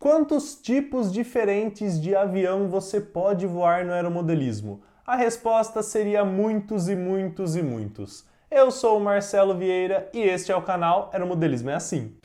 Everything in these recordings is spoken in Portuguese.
Quantos tipos diferentes de avião você pode voar no aeromodelismo? A resposta seria muitos e muitos e muitos. Eu sou o Marcelo Vieira e este é o canal Aeromodelismo é Assim.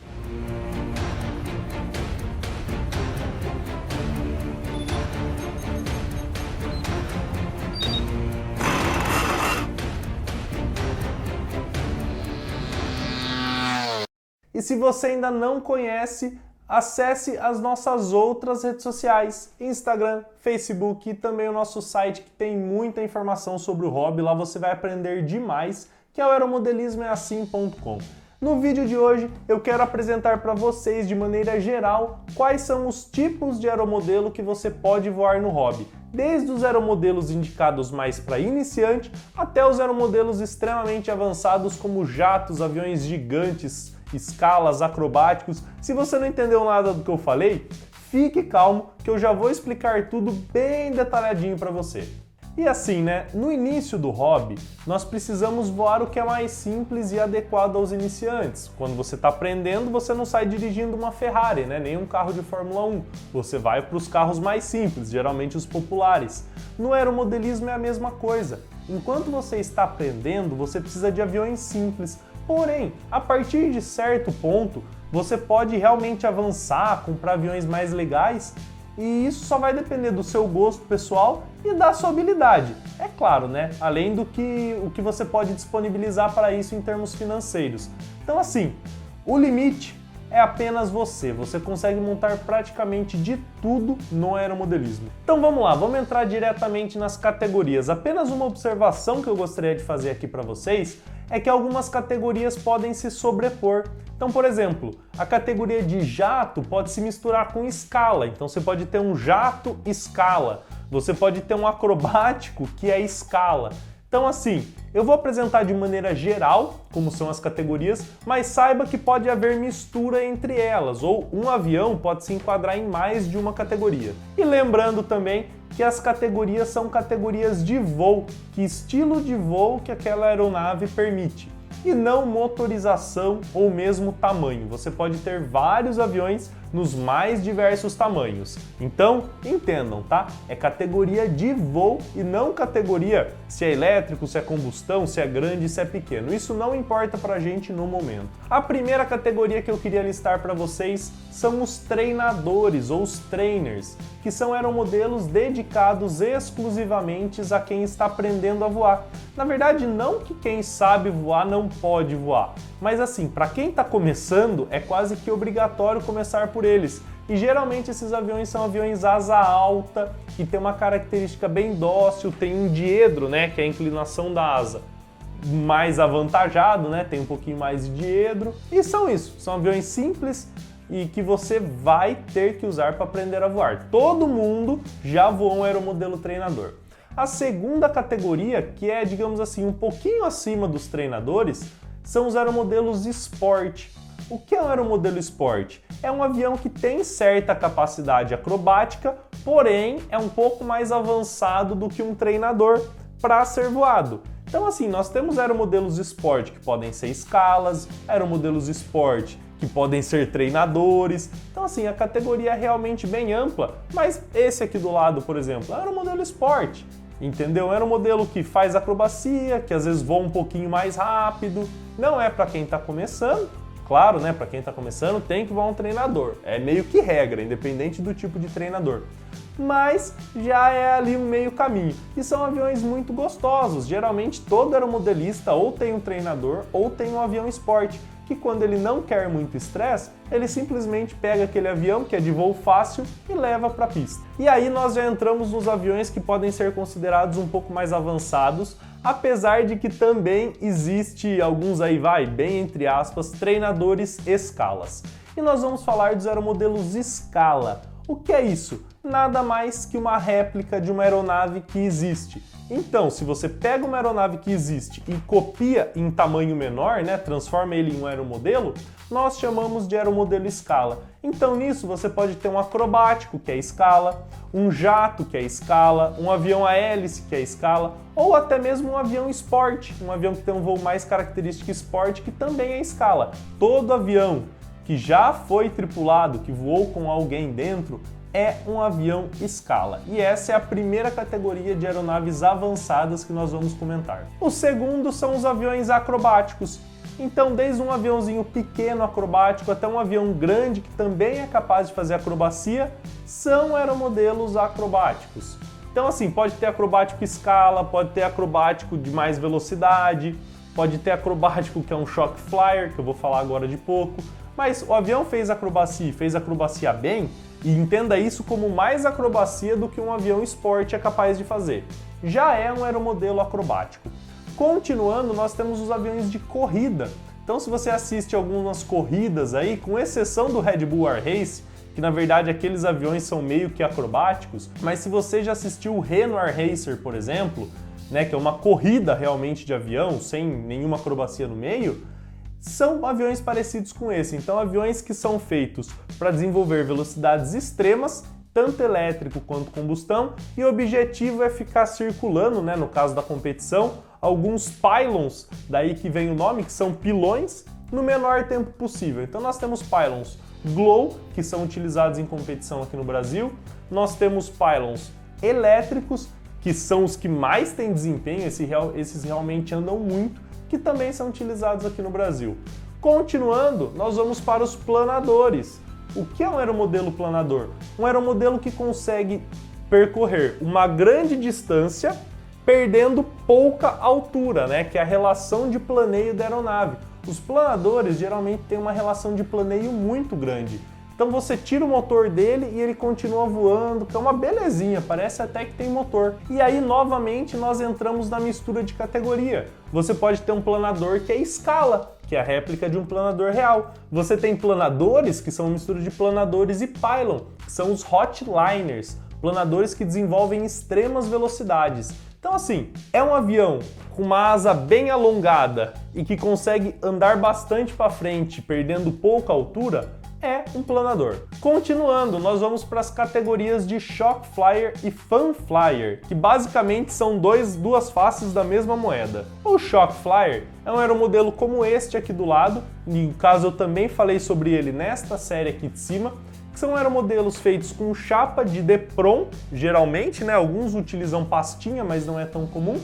E se você ainda não conhece, acesse as nossas outras redes sociais, Instagram, Facebook e também o nosso site que tem muita informação sobre o hobby. Lá você vai aprender demais, que é o aeromodelismoeassim.com. No vídeo de hoje eu quero apresentar para vocês de maneira geral quais são os tipos de aeromodelo que você pode voar no hobby, desde os aeromodelos indicados mais para iniciante até os aeromodelos extremamente avançados como jatos, aviões gigantes, escalas, acrobáticos. Se você não entendeu nada do que eu falei, fique calmo que eu já vou explicar tudo bem detalhadinho para você. E assim, né, no início do hobby, nós precisamos voar o que é mais simples e adequado aos iniciantes. Quando você está aprendendo, você não sai dirigindo uma Ferrari, né, nem um carro de Fórmula 1. Você vai para os carros mais simples, geralmente os populares. No aeromodelismo é a mesma coisa. Enquanto você está aprendendo, você precisa de aviões simples. Porém, a partir de certo ponto, você pode realmente avançar, comprar aviões mais legais, e isso só vai depender do seu gosto pessoal e da sua habilidade. É claro, né? Além do que o que você pode disponibilizar para isso em termos financeiros. Então assim, o limite é apenas você. Você consegue montar praticamente de tudo no aeromodelismo. Então vamos lá, vamos entrar diretamente nas categorias. Apenas uma observação que eu gostaria de fazer aqui para vocês é que algumas categorias podem se sobrepor. Então, por exemplo, a categoria de jato pode se misturar com escala. Então você pode ter um jato escala, você pode ter um acrobático que é escala. Então assim, eu vou apresentar de maneira geral como são as categorias, mas saiba que pode haver mistura entre elas, ou um avião pode se enquadrar em mais de uma categoria. E lembrando também que as categorias são categorias de voo, que estilo de voo que aquela aeronave permite, e não motorização ou mesmo tamanho. Você pode ter vários aviões nos mais diversos tamanhos. Então, entendam, tá? É categoria de voo e não categoria se é elétrico, se é combustão, se é grande, se é pequeno. Isso não importa pra gente no momento. A primeira categoria que eu queria listar para vocês são os treinadores ou os trainers, que são aeromodelos dedicados exclusivamente a quem está aprendendo a voar. Na verdade, não que quem sabe voar não pode voar, mas assim, para quem está começando, é quase que obrigatório começar por eles. E geralmente esses aviões são aviões asa alta, que tem uma característica bem dócil, tem um diedro, né, que é a inclinação da asa, mais avantajado, né, tem um pouquinho mais de diedro. E são isso, são aviões simples e que você vai ter que usar para aprender a voar. Todo mundo já voou um aeromodelo treinador. A segunda categoria, que é, digamos assim, um pouquinho acima dos treinadores, são os aeromodelos Sport. O que é um aeromodelo Sport? É um avião que tem certa capacidade acrobática, porém é um pouco mais avançado do que um treinador para ser voado. Então assim, nós temos aeromodelos Sport que podem ser escalas, aeromodelos Sport que podem ser treinadores. Então assim, a categoria é realmente bem ampla, mas esse aqui do lado, por exemplo, é um aeromodelo Sport. Entendeu? Era um modelo que faz acrobacia, que às vezes voa um pouquinho mais rápido. Não é para quem está começando, claro, né? Para quem está começando tem que voar um treinador. É meio que regra, independente do tipo de treinador. Mas já é ali um meio caminho. E são aviões muito gostosos. Geralmente todo aeromodelista ou tem um treinador ou tem um avião esporte, que quando ele não quer muito estresse, ele simplesmente pega aquele avião que é de voo fácil e leva para a pista. E aí nós já entramos nos aviões que podem ser considerados um pouco mais avançados, apesar de que também existe alguns aí bem entre aspas, treinadores escalas. E nós vamos falar dos aeromodelos escala. O que é isso? Nada mais que uma réplica de uma aeronave que existe. Então, se você pega uma aeronave que existe e copia em tamanho menor, né, transforma ele em um aeromodelo, nós chamamos de aeromodelo escala. Então nisso você pode ter um acrobático, que é escala, um jato, que é escala, um avião a hélice, que é escala, ou até mesmo um avião esporte, um avião que tem um voo mais característico esporte, que também é escala. Todo avião que já foi tripulado, que voou com alguém dentro, é um avião escala. E essa é a primeira categoria de aeronaves avançadas que nós vamos comentar. O segundo são os aviões acrobáticos. Então, desde um aviãozinho pequeno acrobático até um avião grande que também é capaz de fazer acrobacia, são aeromodelos acrobáticos. Então, assim, pode ter acrobático escala, pode ter acrobático de mais velocidade, pode ter acrobático que é um shock flyer, que eu vou falar agora de pouco. Mas o avião fez acrobacia bem, e entenda isso como mais acrobacia do que um avião esporte é capaz de fazer. Já é um aeromodelo acrobático. Continuando, nós temos os aviões de corrida. Então, se você assiste algumas corridas aí, com exceção do Red Bull Air Race, que na verdade aqueles aviões são meio que acrobáticos, mas se você já assistiu o Renault Air Racer, por exemplo, né, que é uma corrida realmente de avião, sem nenhuma acrobacia no meio, são aviões parecidos com esse. Então, aviões que são feitos para desenvolver velocidades extremas, tanto elétrico quanto combustão, e o objetivo é ficar circulando, né, no caso da competição, alguns pylons, daí que vem o nome, que são pilões, no menor tempo possível. Então nós temos pylons glow, que são utilizados em competição aqui no Brasil, nós temos pylons elétricos, que são os que mais têm desempenho, esses realmente andam muito, que também são utilizados aqui no Brasil. Continuando, nós vamos para os planadores. O que é um aeromodelo planador? Um aeromodelo que consegue percorrer uma grande distância perdendo pouca altura, né? Que é a relação de planeio da aeronave. Os planadores geralmente têm uma relação de planeio muito grande. Então você tira o motor dele e ele continua voando, que é uma belezinha, parece até que tem motor. E aí, novamente, nós entramos na mistura de categoria. Você pode ter um planador que é escala, que é a réplica de um planador real. Você tem planadores que são uma mistura de planadores e pylon, que são os hotliners, planadores que desenvolvem extremas velocidades. Então, assim, é um avião com uma asa bem alongada e que consegue andar bastante para frente, perdendo pouca altura, é um planador. Continuando, nós vamos para as categorias de Shock Flyer e Fun Flyer, que basicamente são duas faces da mesma moeda. O Shock Flyer é um aeromodelo como este aqui do lado, no caso eu também falei sobre ele nesta série aqui de cima, que são aeromodelos feitos com chapa de Depron, geralmente, né? Alguns utilizam pastinha, mas não é tão comum,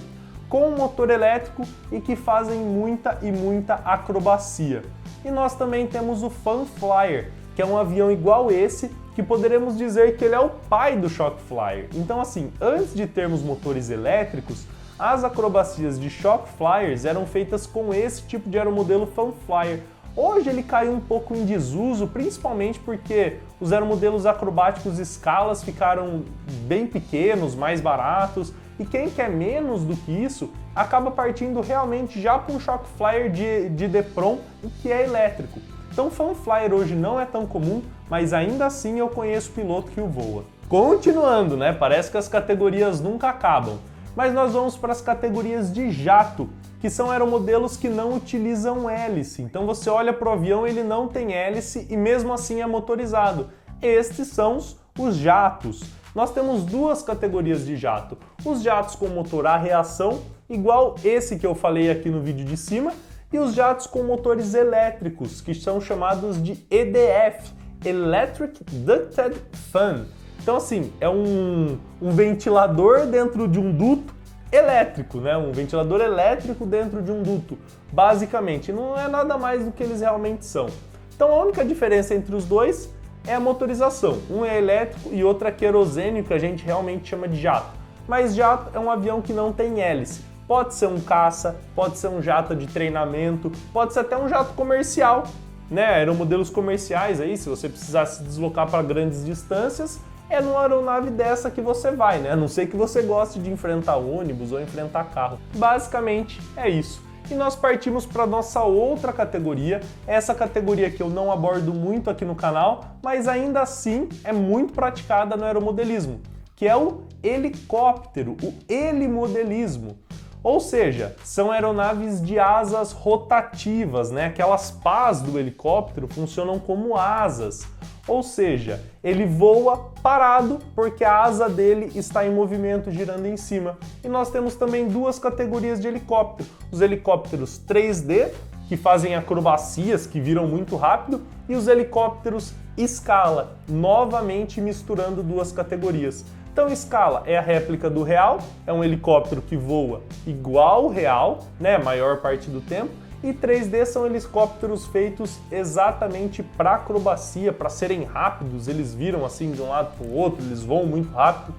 com um motor elétrico e que fazem muita acrobacia. E nós também temos o Fun Flyer, que é um avião igual esse, que poderemos dizer que ele é o pai do Shock Flyer. Então, assim, antes de termos motores elétricos, as acrobacias de Shock Flyers eram feitas com esse tipo de aeromodelo Fun Flyer. Hoje ele caiu um pouco em desuso, principalmente porque os aeromodelos acrobáticos escalas ficaram bem pequenos, mais baratos, e quem quer menos do que isso acaba partindo realmente já para um Shock Flyer de Depron, que é elétrico. Então, Fun Flyer hoje não é tão comum, mas ainda assim eu conheço piloto que o voa. Continuando, né? Parece que as categorias nunca acabam. Mas nós vamos para as categorias de jato, que são aeromodelos que não utilizam hélice. Então você olha para o avião, ele não tem hélice e mesmo assim é motorizado. Estes são os jatos. Nós temos duas categorias de jato. Os jatos com motor a reação, igual esse que eu falei aqui no vídeo de cima, e os jatos com motores elétricos, que são chamados de EDF, Electric Ducted Fan. Então, assim, é um ventilador dentro de um duto elétrico, né? Um ventilador elétrico dentro de um duto, basicamente. Não é nada mais do que eles realmente são. Então, a única diferença entre os dois é a motorização. Um é elétrico e outro é querosênio, que a gente realmente chama de jato. Mas jato é um avião que não tem hélice. Pode ser um caça, pode ser um jato de treinamento, pode ser até um jato comercial, né? Aeromodelos comerciais aí, se você precisar se deslocar para grandes distâncias, é numa aeronave dessa que você vai, né? A não ser que você goste de enfrentar ônibus ou enfrentar carro. Basicamente é isso. E nós partimos para nossa outra categoria, essa categoria que eu não abordo muito aqui no canal, mas ainda assim é muito praticada no aeromodelismo, que é o helicóptero, o helimodelismo. Ou seja, são aeronaves de asas rotativas, né? Aquelas pás do helicóptero funcionam como asas. Ou seja, ele voa parado porque a asa dele está em movimento girando em cima. E nós temos também duas categorias de helicóptero. Os helicópteros 3D, que fazem acrobacias, que viram muito rápido, e os helicópteros Scala, novamente misturando duas categorias. Então Scala é a réplica do real, é um helicóptero que voa igual ao real, né, a maior parte do tempo, e 3D são helicópteros feitos exatamente para acrobacia, para serem rápidos, eles viram assim de um lado para o outro, eles voam muito rápido.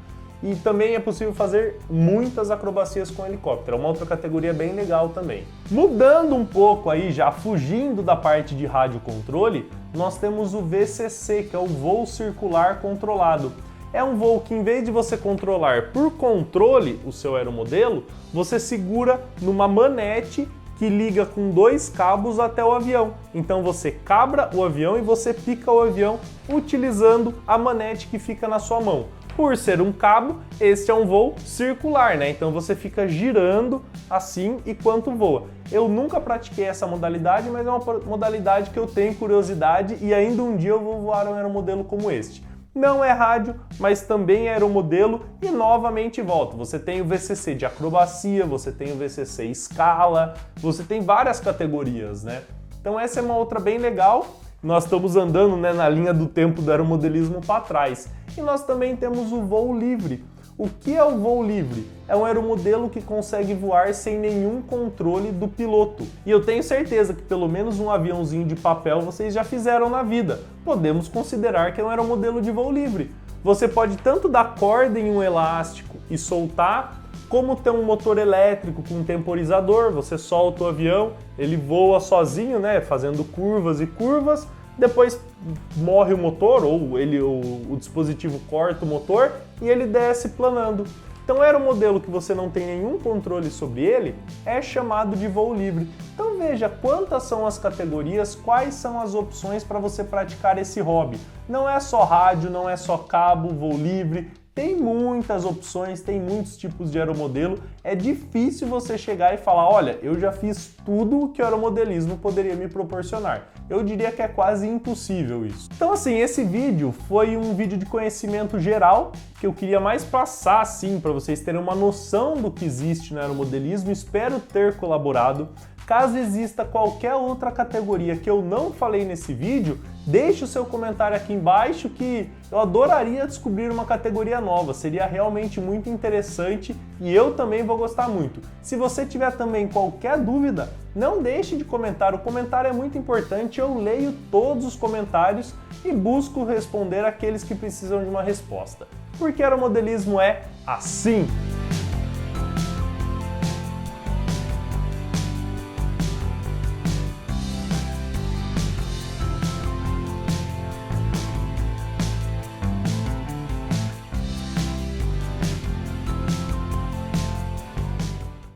E também é possível fazer muitas acrobacias com helicóptero, é uma outra categoria bem legal também. Mudando um pouco aí, já fugindo da parte de radiocontrole, nós temos o VCC, que é o voo circular controlado. É um voo que, em vez de você controlar por controle o seu aeromodelo, você segura numa manete que liga com 2 cabos até o avião. Então você cabra o avião e você pica o avião utilizando a manete que fica na sua mão. Por ser um cabo, este é um voo circular, né? Então você fica girando assim enquanto voa. Eu nunca pratiquei essa modalidade, mas é uma modalidade que eu tenho curiosidade e ainda um dia eu vou voar um aeromodelo como este. Não é rádio, mas também é aeromodelo e novamente volto. Você tem o VCC de acrobacia, você tem o VCC escala, você tem várias categorias, né? Então essa é uma outra bem legal. Nós estamos andando, né, na linha do tempo do aeromodelismo para trás. E nós também temos o voo livre. O que é o voo livre? É um aeromodelo que consegue voar sem nenhum controle do piloto. E eu tenho certeza que pelo menos um aviãozinho de papel vocês já fizeram na vida. Podemos considerar que é um aeromodelo de voo livre. Você pode tanto dar corda em um elástico e soltar, como ter um motor elétrico com um temporizador. Você solta o avião, ele voa sozinho, né, fazendo curvas e curvas. Depois morre o motor, ou o dispositivo corta o motor e ele desce planando. Então era um modelo que você não tem nenhum controle sobre ele, é chamado de voo livre. Então veja quantas são as categorias, quais são as opções para você praticar esse hobby. Não é só rádio, não é só cabo, voo livre, tem muitas opções, tem muitos tipos de aeromodelo. É difícil você chegar e falar, olha, eu já fiz tudo o que o aeromodelismo poderia me proporcionar. Eu diria que é quase impossível isso. Então assim, esse vídeo foi um vídeo de conhecimento geral que eu queria mais passar assim para vocês terem uma noção do que existe no aeromodelismo. Espero ter colaborado. Caso exista qualquer outra categoria que eu não falei nesse vídeo, deixe o seu comentário aqui embaixo que eu adoraria descobrir uma categoria nova, seria realmente muito interessante e eu também vou gostar muito. Se você tiver também qualquer dúvida, não deixe de comentar, o comentário é muito importante, eu leio todos os comentários e busco responder aqueles que precisam de uma resposta. Porque aeromodelismo é assim!